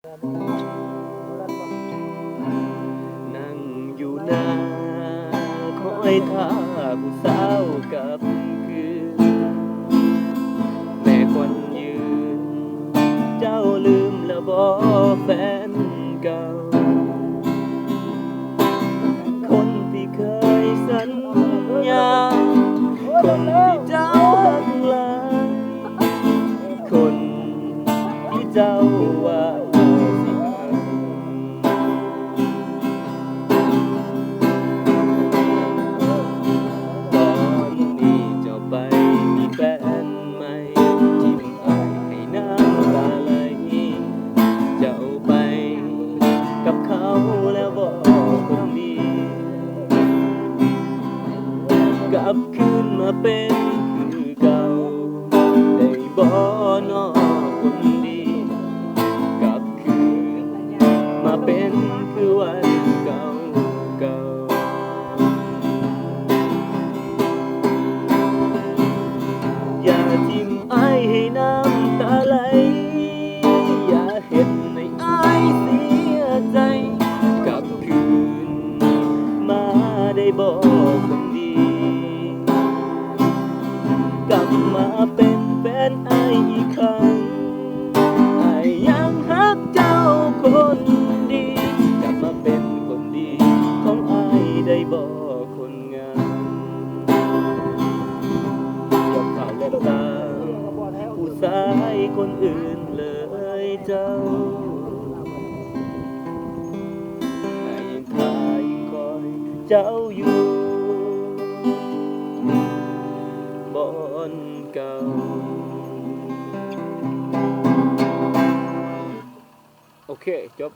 นั่งอยู่หน้าคอยท่าผู้สาวกับคืนแม่ควันยืนเจ้าลืมแล้วบ่แฟนเก่าคนที่เคยสัญญาคนที่เจ้าหักหลายคนที่เจ้าว่าสิหักตอนนี้เจ้าไปมีแฟนใหม่ทิ่มอายให้น้ำตาไหลเจ้าไปกับเขาแล้วบ่คนดีกลับคืนมาเป็นคือเก่าได้บ่น้อคนดีกลับคืนมาเป็นคือวันเก่าเก่าอย่าทิ่มอ้ายให้น้ำตาไหลอย่าเฮ็ดให้อ้ายเสียใจกลับคืนมาได้บ่คนดีกลับมาเป็นแฟนอ้ายอีกครั้งอ้ายยังรักเจ้าคนดีกลับมาเป็นคนดีของอ้ายได้บ่คนงามอย่าข่าวเล่นตามผู้ชายคนอื่นเลยเจ้าอ้ายยังท่ายังคอยเจ้าอยู่บอนเก่าโอเคจบ